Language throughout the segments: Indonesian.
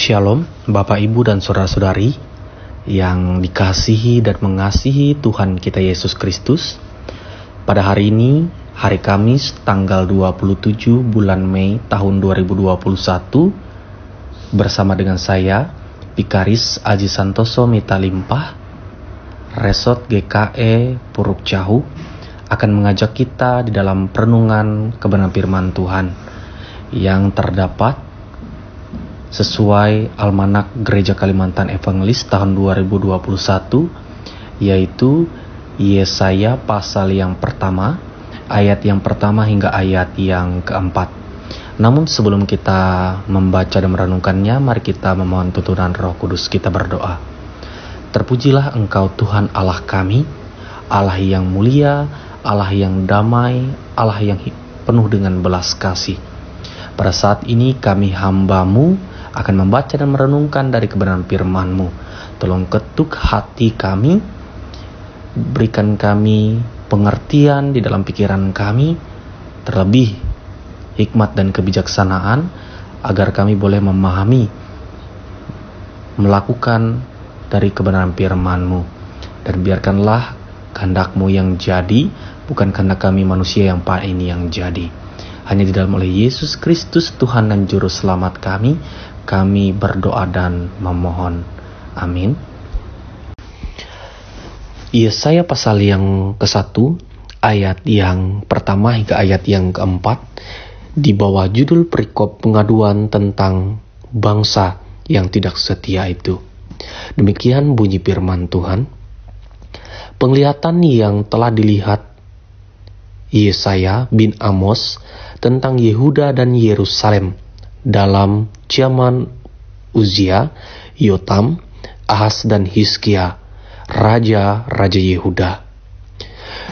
Shalom, Bapak Ibu dan Saudara-saudari yang dikasihi dan mengasihi Tuhan kita Yesus Kristus. Pada hari ini, hari Kamis tanggal 27 bulan Mei tahun 2021, bersama dengan saya, Vikaris Aji Santoso Mita Limpah, Resort GKE Puruk Cahu, akan mengajak kita di dalam perenungan kebenaran firman Tuhan yang terdapat sesuai Almanak Gereja Kalimantan Evangelis tahun 2021, yaitu Yesaya pasal yang pertama, ayat yang pertama hingga ayat yang keempat. Namun sebelum kita membaca dan merenungkannya, mari kita memohon tuntunan Roh Kudus. Kita berdoa. Terpujilah Engkau Tuhan Allah kami, Allah yang mulia, Allah yang damai, Allah yang penuh dengan belas kasih. Pada saat ini kami hamba-Mu akan membaca dan merenungkan dari kebenaran firman-Mu. Tolong ketuk hati kami, berikan kami pengertian di dalam pikiran kami, terlebih hikmat dan kebijaksanaan, agar kami boleh memahami, melakukan dari kebenaran firman-Mu. Dan biarkanlah kehendak-Mu yang jadi, bukan kehendak kami manusia yang ini yang jadi. Hanya di dalam oleh Yesus Kristus Tuhan dan Juru Selamat kami berdoa dan memohon. Amin. Yesaya pasal yang ke-1, ayat yang pertama hingga ayat yang keempat, di bawah judul perikop pengaduan tentang bangsa yang tidak setia itu. Demikian bunyi firman Tuhan. Penglihatan yang telah dilihat Yesaya bin Amos tentang Yehuda dan Yerusalem dalam zaman Uzia, Yotam, Ahaz dan Hizkia, raja-raja Yehuda.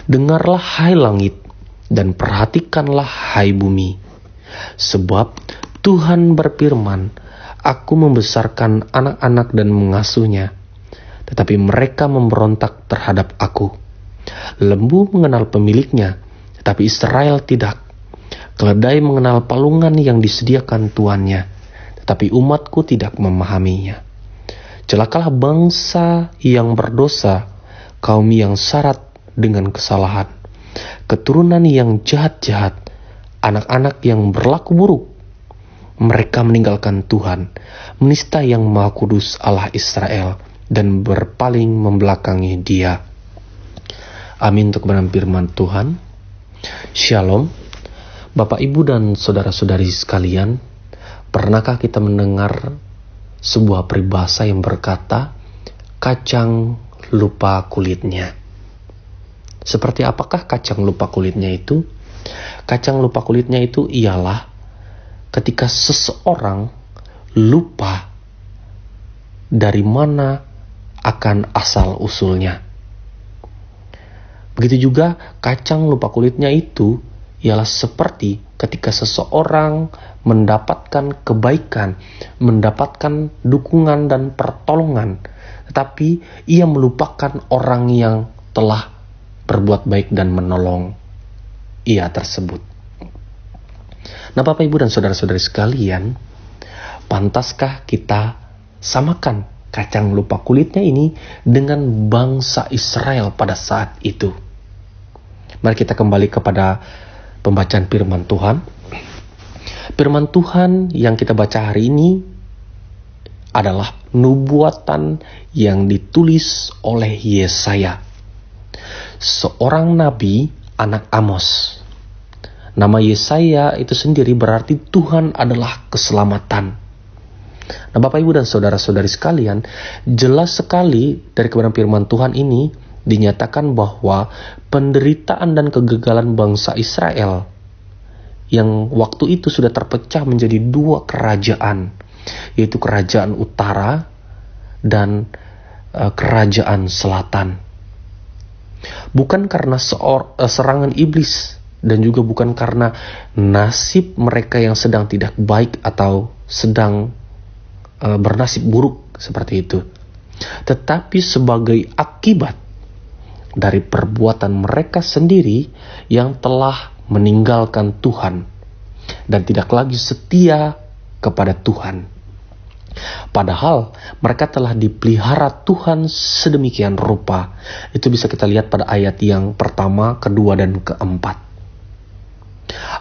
Dengarlah hai langit dan perhatikanlah hai bumi, sebab Tuhan berfirman, Aku membesarkan anak-anak dan mengasuhnya, tetapi mereka memberontak terhadap Aku. Lembu mengenal pemiliknya, tetapi Israel tidak. Keledai mengenal palungan yang disediakan tuannya, tetapi umatku tidak memahaminya. Celakalah bangsa yang berdosa, kaum yang syarat dengan kesalahan, keturunan yang jahat-jahat, anak-anak yang berlaku buruk. Mereka meninggalkan Tuhan, menista yang Maha Kudus Allah Israel, dan berpaling membelakangi Dia. Amin untuk kebenaran firman Tuhan. Shalom. Bapak, Ibu, dan saudara-saudari sekalian, pernahkah kita mendengar sebuah peribahasa yang berkata, kacang lupa kulitnya? Seperti apakah kacang lupa kulitnya itu? Kacang lupa kulitnya itu ialah ketika seseorang lupa dari mana akan asal-usulnya. Begitu juga kacang lupa kulitnya itu ialah seperti ketika seseorang mendapatkan kebaikan, mendapatkan dukungan dan pertolongan, tetapi ia melupakan orang yang telah berbuat baik dan menolong ia tersebut. Nah, Bapak, Ibu, dan saudara-saudari sekalian, pantaskah kita samakan kacang lupa kulitnya ini dengan bangsa Israel pada saat itu? Mari kita kembali kepada pembacaan firman Tuhan. Firman Tuhan yang kita baca hari ini adalah nubuatan yang ditulis oleh Yesaya, seorang nabi anak Amos. Nama Yesaya itu sendiri berarti Tuhan adalah keselamatan. Nah, Bapak, Ibu, dan saudara-saudari sekalian, jelas sekali dari kebenaran firman Tuhan ini dinyatakan bahwa penderitaan dan kegagalan bangsa Israel yang waktu itu sudah terpecah menjadi dua kerajaan, yaitu kerajaan utara dan kerajaan selatan. Bukan karena serangan iblis, dan juga bukan karena nasib mereka yang sedang tidak baik atau sedang bernasib buruk seperti itu, tetapi sebagai akibat dari perbuatan mereka sendiri yang telah meninggalkan Tuhan dan tidak lagi setia kepada Tuhan. Padahal mereka telah dipelihara Tuhan sedemikian rupa. Itu bisa kita lihat pada ayat yang pertama, kedua, dan keempat.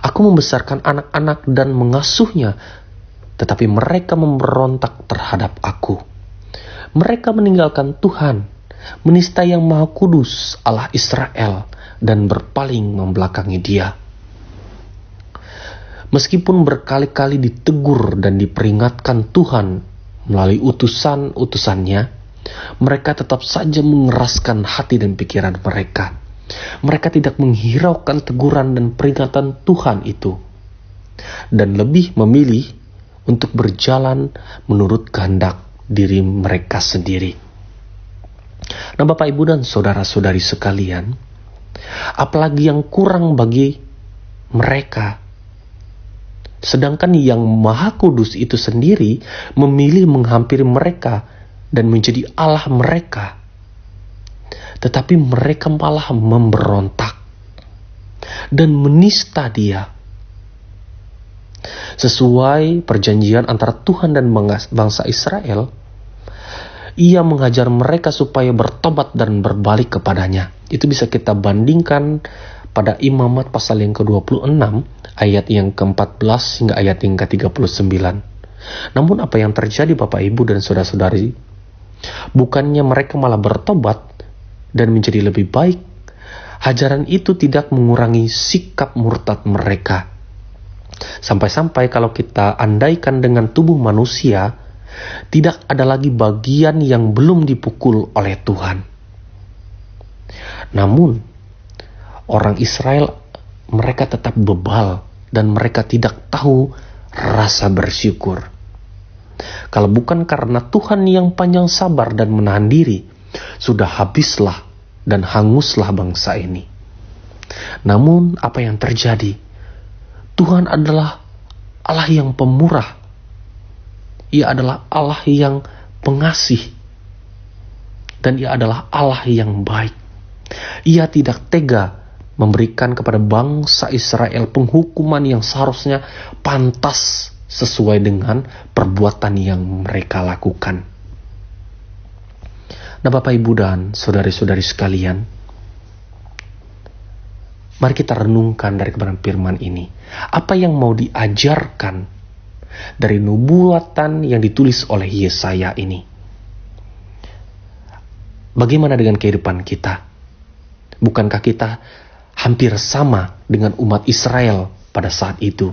Aku membesarkan anak-anak dan mengasuhnya, tetapi mereka memberontak terhadap aku. Mereka meninggalkan Tuhan, menista Yang Maha Kudus, Allah Israel, dan berpaling membelakangi Dia. Meskipun berkali-kali ditegur dan diperingatkan Tuhan melalui utusan-utusannya, mereka tetap saja mengeraskan hati dan pikiran mereka. Mereka tidak menghiraukan teguran dan peringatan Tuhan itu, dan lebih memilih untuk berjalan menurut kehendak diri mereka sendiri. Nah, Bapak, Ibu, dan saudara-saudari sekalian, apalagi yang kurang bagi mereka, sedangkan Yang Maha Kudus itu sendiri memilih menghampiri mereka dan menjadi Allah mereka. Tetapi mereka malah memberontak dan menista Dia. Sesuai perjanjian antara Tuhan dan bangsa Israel, Ia mengajar mereka supaya bertobat dan berbalik kepadanya. Itu bisa kita bandingkan pada Imamat pasal yang ke-26, ayat yang ke-14 hingga ayat yang ke-39. Namun apa yang terjadi, Bapak, Ibu, dan saudara-saudari? Bukannya mereka malah bertobat dan menjadi lebih baik. Ajaran itu tidak mengurangi sikap murtad mereka. Sampai-sampai kalau kita andaikan dengan tubuh manusia, tidak ada lagi bagian yang belum dipukul oleh Tuhan. Namun, orang Israel, mereka tetap bebal dan mereka tidak tahu rasa bersyukur. Kalau bukan karena Tuhan yang panjang sabar dan menahan diri, sudah habislah dan hanguslah bangsa ini. Namun apa yang terjadi? Tuhan adalah Allah yang pemurah. Ia adalah Allah yang pengasih. Dan Ia adalah Allah yang baik. Ia tidak tega memberikan kepada bangsa Israel penghukuman yang seharusnya pantas sesuai dengan perbuatan yang mereka lakukan. Nah, Bapak, Ibu, dan saudari-saudari sekalian, mari kita renungkan dari kebenaran firman ini. Apa yang mau diajarkan dari nubuatan yang ditulis oleh Yesaya ini? Bagaimana dengan kehidupan kita? Bukankah kita hampir sama dengan umat Israel pada saat itu?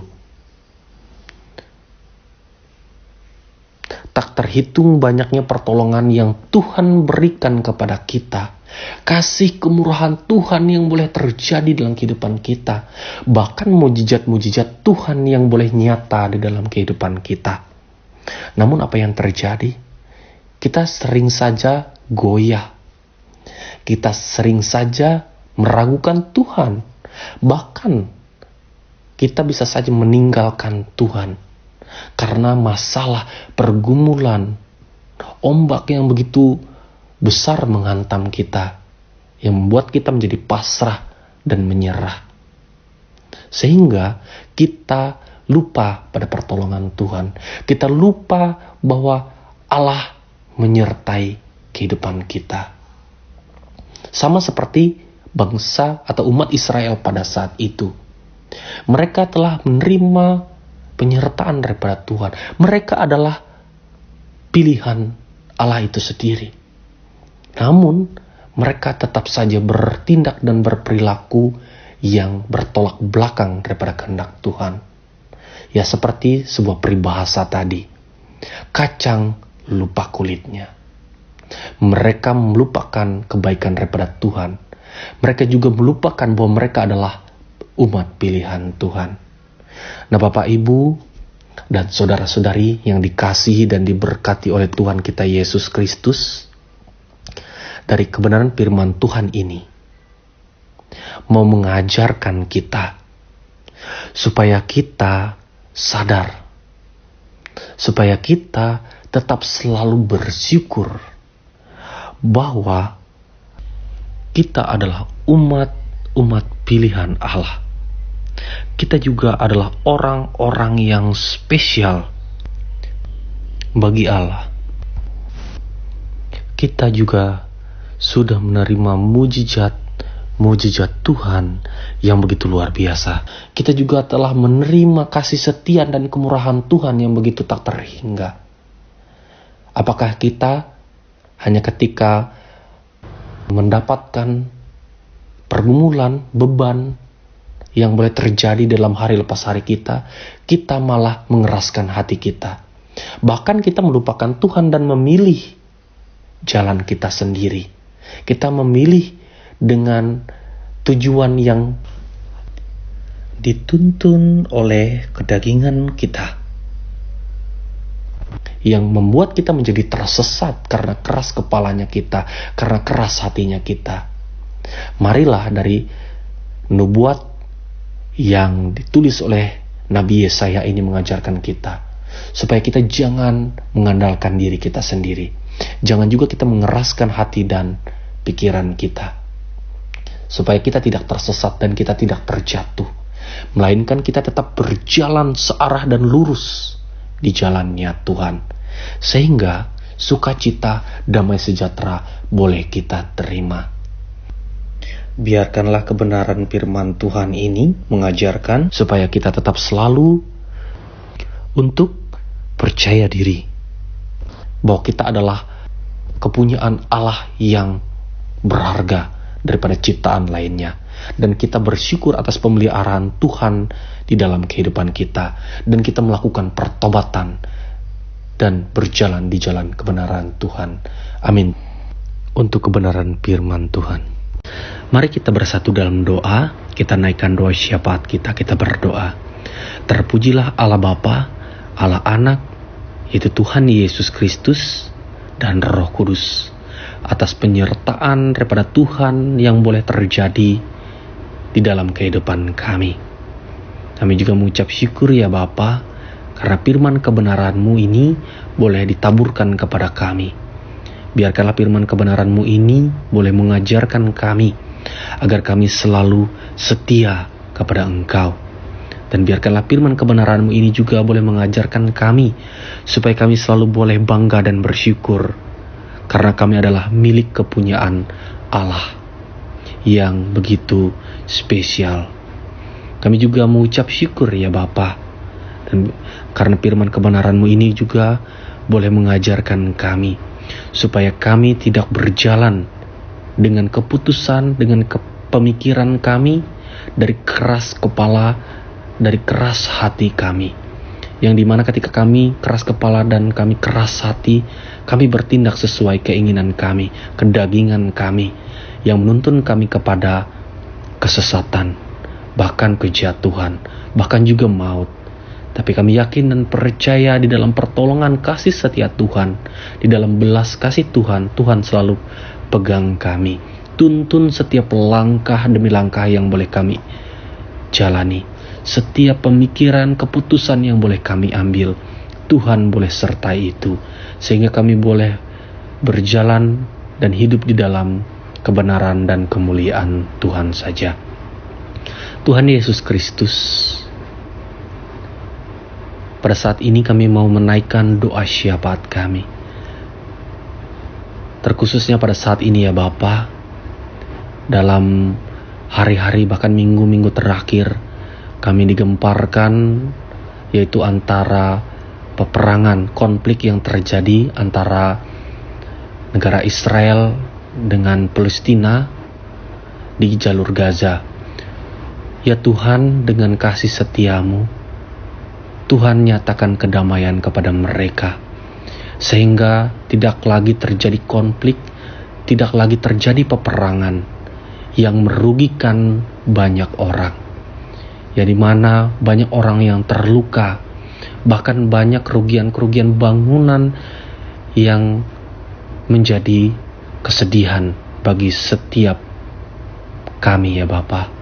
Tak terhitung banyaknya pertolongan yang Tuhan berikan kepada kita. Kasih kemurahan Tuhan yang boleh terjadi dalam kehidupan kita. Bahkan mujizat-mujizat Tuhan yang boleh nyata di dalam kehidupan kita. Namun apa yang terjadi? Kita sering saja goyah. Kita sering saja meragukan Tuhan. Bahkan kita bisa saja meninggalkan Tuhan. Karena masalah, pergumulan, ombak yang begitu besar menghantam kita, yang membuat kita menjadi pasrah dan menyerah. Sehingga kita lupa pada pertolongan Tuhan. Kita lupa bahwa Allah menyertai kehidupan kita. Sama seperti bangsa atau umat Israel pada saat itu. Mereka telah menerima penyertaan daripada Tuhan. Mereka adalah pilihan Allah itu sendiri. Namun, mereka tetap saja bertindak dan berperilaku yang bertolak belakang daripada kehendak Tuhan. Ya, seperti sebuah peribahasa tadi. Kacang lupa kulitnya. Mereka melupakan kebaikan daripada Tuhan. Mereka juga melupakan bahwa mereka adalah umat pilihan Tuhan. Nah, Bapak, Ibu, dan saudara-saudari yang dikasihi dan diberkati oleh Tuhan kita Yesus Kristus, dari kebenaran firman Tuhan ini mau mengajarkan kita supaya kita sadar, supaya kita tetap selalu bersyukur bahwa kita adalah umat pilihan Allah. Kita juga adalah orang-orang yang spesial bagi Allah. Kita juga sudah menerima mujizat Tuhan yang begitu luar biasa. Kita juga telah menerima kasih setia dan kemurahan Tuhan yang begitu tak terhingga. Apakah kita hanya ketika mendapatkan pergumulan, beban yang boleh terjadi dalam hari lepas hari kita malah mengeraskan hati kita. Bahkan kita melupakan Tuhan dan memilih jalan kita sendiri. Kita memilih dengan tujuan yang dituntun oleh kedagingan kita, yang membuat kita menjadi tersesat karena keras kepalanya kita, karena keras hatinya kita. Marilah dari nubuat yang ditulis oleh Nabi Yesaya ini mengajarkan kita, supaya kita jangan mengandalkan diri kita sendiri. Jangan juga kita mengeraskan hati dan pikiran kita, supaya kita tidak tersesat dan kita tidak terjatuh, melainkan kita tetap berjalan searah dan lurus di jalannya Tuhan, sehingga sukacita, damai sejahtera boleh kita terima. Biarkanlah kebenaran firman Tuhan ini mengajarkan supaya kita tetap selalu untuk percaya diri bahwa kita adalah kepunyaan Allah yang berharga daripada ciptaan lainnya, dan kita bersyukur atas pemeliharaan Tuhan di dalam kehidupan kita, dan kita melakukan pertobatan dan berjalan di jalan kebenaran Tuhan. Amin. Untuk kebenaran firman Tuhan, mari kita bersatu dalam doa. Kita naikkan doa syafaat kita berdoa. Terpujilah Allah Bapa, Allah Anak, yaitu Tuhan Yesus Kristus dan Roh Kudus, atas penyertaan daripada Tuhan yang boleh terjadi di dalam kehidupan kami. Kami juga mengucap syukur ya Bapa, karena firman kebenaran-Mu ini boleh ditaburkan kepada kami. Biarkanlah firman kebenaran-Mu ini boleh mengajarkan kami, agar kami selalu setia kepada Engkau. Dan biarkanlah firman kebenaran-Mu ini juga boleh mengajarkan kami, supaya kami selalu boleh bangga dan bersyukur, karena kami adalah milik kepunyaan Allah yang begitu spesial. Kami juga mengucap syukur ya Bapa, dan karena firman kebenaran-Mu ini juga boleh mengajarkan kami, supaya kami tidak berjalan dengan keputusan, dengan pemikiran kami, dari keras kepala, dari keras hati kami, yang dimana ketika kami keras kepala dan kami keras hati, kami bertindak sesuai keinginan kami, kedagingan kami, yang menuntun kami kepada kesesatan, bahkan kejatuhan, bahkan juga maut. Tapi kami yakin dan percaya di dalam pertolongan kasih setia Tuhan, di dalam belas kasih Tuhan, Tuhan selalu pegang kami, tuntun setiap langkah demi langkah yang boleh kami jalani, setiap pemikiran, keputusan yang boleh kami ambil, Tuhan boleh sertai itu, sehingga kami boleh berjalan dan hidup di dalam kebenaran dan kemuliaan Tuhan saja. Tuhan Yesus Kristus, pada saat ini kami mau menaikkan doa syafaat kami, terkhususnya pada saat ini ya Bapa, dalam hari-hari bahkan minggu-minggu terakhir kami digemparkan, yaitu antara peperangan, konflik yang terjadi antara negara Israel dengan Palestina di jalur Gaza. Ya Tuhan, dengan kasih setia-Mu, Tuhan nyatakan kedamaian kepada mereka, sehingga tidak lagi terjadi konflik, tidak lagi terjadi peperangan yang merugikan banyak orang, ya dimana banyak orang yang terluka, bahkan banyak kerugian bangunan yang menjadi kesedihan bagi setiap kami ya Bapa.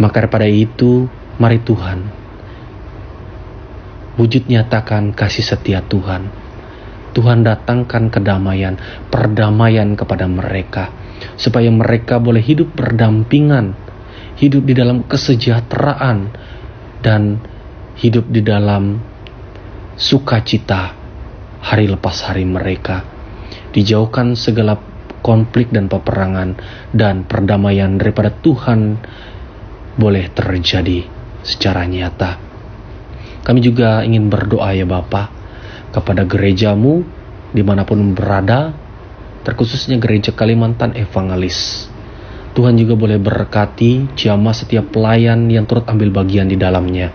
Maka daripada itu, mari Tuhan, wujud nyatakan kasih setia Tuhan. Tuhan datangkan kedamaian, perdamaian kepada mereka, supaya mereka boleh hidup berdampingan, hidup di dalam kesejahteraan, dan hidup di dalam sukacita hari lepas hari mereka. Dijauhkan segala konflik dan peperangan, dan perdamaian daripada Tuhan boleh terjadi secara nyata. Kami juga ingin berdoa ya Bapa, kepada gerejamu dimanapun berada, terkhususnya gereja Kalimantan Evangelis. Tuhan juga boleh berkati jamah setiap pelayan yang turut ambil bagian di dalamnya.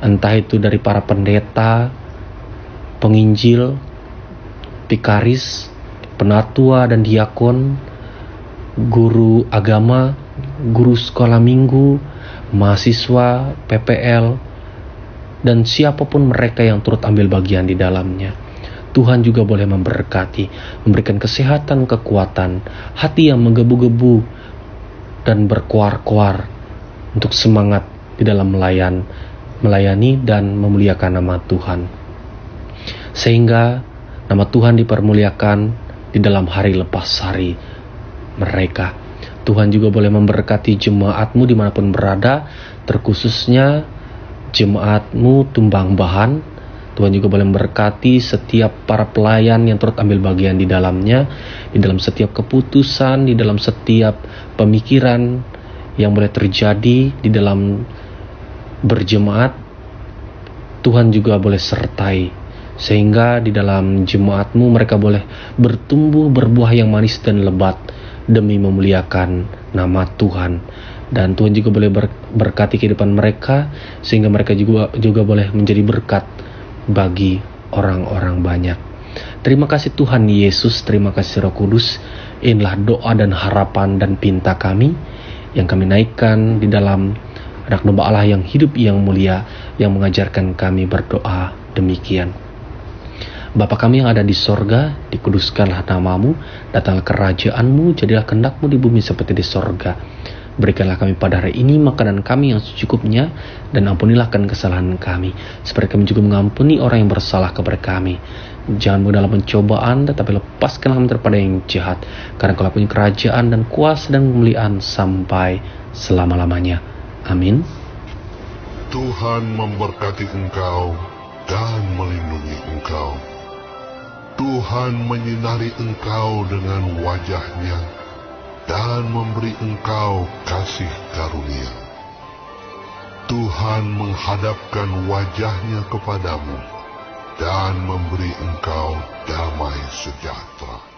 Entah itu dari para pendeta, penginjil, pikaris, penatua dan diakon, guru agama, guru sekolah minggu, mahasiswa, PPL, dan siapapun mereka yang turut ambil bagian di dalamnya. Tuhan juga boleh memberkati, memberikan kesehatan, kekuatan, hati yang menggebu-gebu dan berkoar-koar untuk semangat di dalam melayani dan memuliakan nama Tuhan. Sehingga nama Tuhan dipermuliakan di dalam hari lepas hari mereka. Tuhan juga boleh memberkati jemaatmu dimanapun berada, terkhususnya jemaatmu Tumbang Bahan. Tuhan juga boleh memberkati setiap para pelayan yang turut ambil bagian di dalamnya, di dalam setiap keputusan, di dalam setiap pemikiran yang boleh terjadi di dalam berjemaat. Tuhan juga boleh sertai, sehingga di dalam jemaatmu mereka boleh bertumbuh berbuah yang manis dan lebat demi memuliakan nama Tuhan. Dan Tuhan juga boleh berkati kehidupan mereka, sehingga mereka juga boleh menjadi berkat bagi orang-orang banyak. Terima kasih Tuhan Yesus, terima kasih Roh Kudus. Inilah doa dan harapan dan pinta kami yang kami naikkan di dalam Anak Domba Allah yang hidup, yang mulia, yang mengajarkan kami berdoa demikian. Bapa kami yang ada di sorga, dikuduskanlah namamu, datanglah kerajaanmu, jadilah kehendakmu di bumi seperti di sorga. Berikanlah kami pada hari ini makanan kami yang secukupnya, dan ampunilah kesalahan kami, seperti kami juga mengampuni orang yang bersalah kepada kami. Jangan bawa dalam pencobaan, tetapi lepaskanlah kami daripada yang jahat, karena Kau punya kerajaan dan kuasa dan kemuliaan sampai selama-lamanya. Amin. Tuhan memberkati engkau dan melindungi engkau. Tuhan menyinari engkau dengan wajah-Nya dan memberi engkau kasih karunia. Tuhan menghadapkan wajah-Nya kepadamu dan memberi engkau damai sejahtera.